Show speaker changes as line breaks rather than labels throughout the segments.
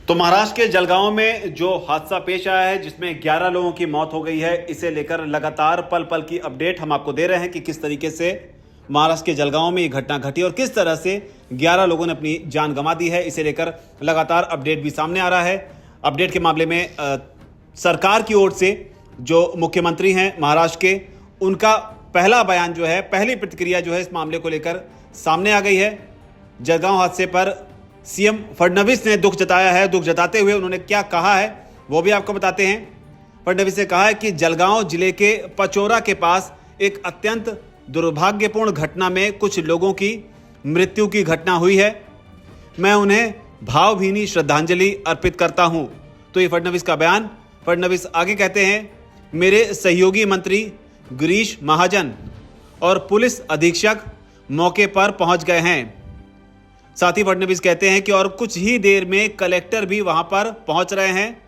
तो महाराष्ट्र के जलगांव में जो हादसा पेश आया है जिसमें 11 लोगों की मौत हो गई है, इसे लेकर लगातार पल पल की अपडेट हम आपको दे रहे हैं कि किस तरीके से महाराष्ट्र के जलगांव में ये घटना घटी और किस तरह से 11 लोगों ने अपनी जान गंवा दी है। इसे लेकर लगातार अपडेट भी सामने आ रहा है। अपडेट के मामले में सरकार की ओर से जो मुख्यमंत्री हैं महाराष्ट्र के, उनका पहला बयान जो है, पहली प्रतिक्रिया जो है इस मामले को लेकर सामने आ गई है। जलगांव हादसे पर सीएम फडणवीस ने दुख जताया है। दुख जताते हुए उन्होंने क्या कहा है वो भी आपको बताते हैं। फडणवीस ने कहा है कि जलगांव जिले के पचोरा के पास एक अत्यंत दुर्भाग्यपूर्ण घटना में कुछ लोगों की मृत्यु की घटना हुई है। मैं उन्हें भावभीनी श्रद्धांजलि अर्पित करता हूं। तो ये फडणवीस का बयान। फडणवीस आगे कहते हैं, मेरे सहयोगी मंत्री गिरीश महाजन और पुलिस अधीक्षक मौके पर पहुंच गए हैं। साथ ही फडणवीस कहते हैं कि और कुछ ही देर में कलेक्टर भी वहां पर पहुंच रहे हैं।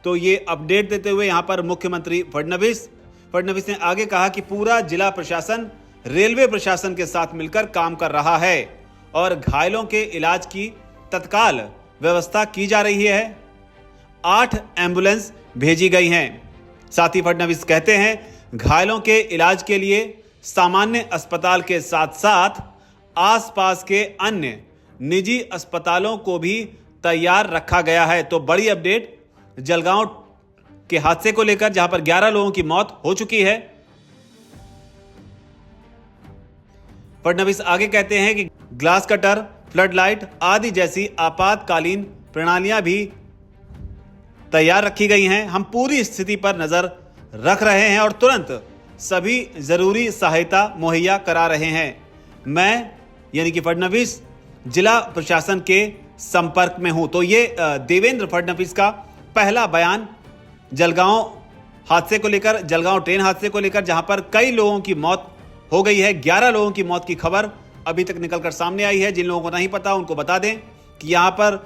तो ये अपडेट देते हुए यहां पर मुख्यमंत्री फडणवीस ने आगे कहा कि पूरा जिला प्रशासन रेलवे प्रशासन के साथ मिलकर काम कर रहा है और घायलों के इलाज की तत्काल व्यवस्था की जा रही है। 8 एम्बुलेंस भेजी गई हैं। साथ ही फडणवीस कहते हैं, घायलों के इलाज के लिए सामान्य अस्पताल के साथ साथ आसपास के अन्य निजी अस्पतालों को भी तैयार रखा गया है। तो बड़ी अपडेट जलगांव के हादसे को लेकर, जहां पर 11 लोगों की मौत हो चुकी है। फडणवीस आगे कहते हैं कि ग्लास कटर, फ्लड लाइट आदि जैसी आपातकालीन प्रणालियां भी तैयार रखी गई हैं। हम पूरी स्थिति पर नजर रख रहे हैं और तुरंत सभी जरूरी सहायता मुहैया करा रहे हैं। मैं यानी कि फडणवीस जिला प्रशासन के संपर्क में हूं। तो ये देवेंद्र फडणवीस का पहला बयान जलगांव हादसे को लेकर, जलगांव ट्रेन हादसे को लेकर, जहां पर कई लोगों की मौत हो गई है। 11 लोगों की मौत की खबर अभी तक निकलकर सामने आई है। जिन लोगों को नहीं पता उनको बता दें कि यहां पर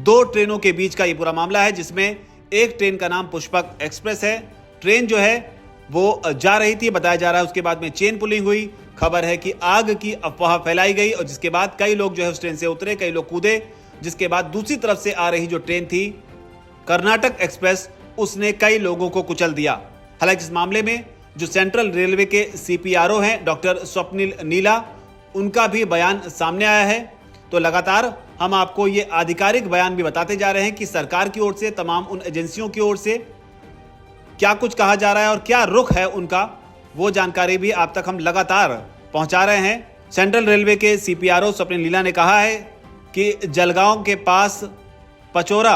2 ट्रेनों के बीच का ये पूरा मामला है, जिसमें एक ट्रेन का नाम पुष्पक एक्सप्रेस है। ट्रेन जो है वो जा रही थी, बताया जा रहा है उसके बाद में चेन पुलिंग हुई। खबर है कि आग की अफवाह फैलाई गई और जिसके बाद कई लोग जो है उस ट्रेन से उतरे, कई लोग कूदे। जिसके बाद दूसरी तरफ से आ रही जो ट्रेन थी कर्नाटक एक्सप्रेस, उसने कई लोगों को कुचल दिया। हालांकि इस मामले में जो सेंट्रल रेलवे के CPRO हैं डॉक्टर स्वप्निल नीला, उनका भी बयान सामने आया है। तो लगातार हम आपको ये आधिकारिक बयान भी बताते जा रहे हैं कि सरकार की ओर से, तमाम उन एजेंसियों की ओर से क्या कुछ कहा जा रहा है और क्या रुख है उनका, वो जानकारी भी आप तक हम लगातार पहुंचा रहे हैं। सेंट्रल रेलवे के CPRO स्वप्निल नीला ने कहा है कि जलगांव के पास पचोरा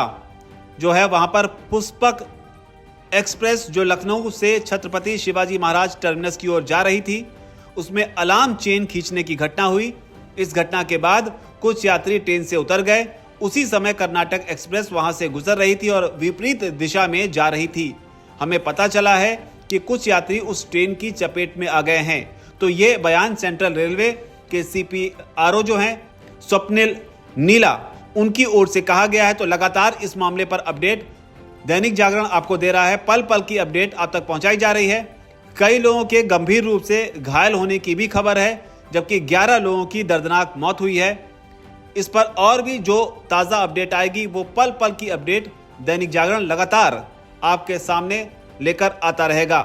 जो है वहां पर पुष्पक एक्सप्रेस जो लखनऊ से छत्रपति शिवाजी महाराज टर्मिनस की ओर जा रही थी, उसमें अलार्म चेन खींचने की घटना हुई। इस घटना के बाद कुछ यात्री ट्रेन से उतर गए। उसी समय कर्नाटक एक्सप्रेस वहां से गुजर रही थी और विपरीत दिशा में जा रही थी। हमें पता चला है कि कुछ यात्री उस ट्रेन की चपेट में आ गए हैं। तो ये बयान सेंट्रल रेलवे के CPRO जो हैं स्वप्निल नीला, उनकी ओर से कहा गया है। तो लगातार इस मामले पर अपडेट दैनिक जागरण आपको दे रहा है। पल पल की अपडेट आप तक पहुंचाई जा रही है। कई लोगों के गंभीर रूप से घायल होने की भी खबर है, जबकि 11 लोगों की दर्दनाक मौत हुई है। इस पर और भी जो ताज़ा अपडेट आएगी, वो पल पल की अपडेट दैनिक जागरण लगातार आपके सामने लेकर आता रहेगा।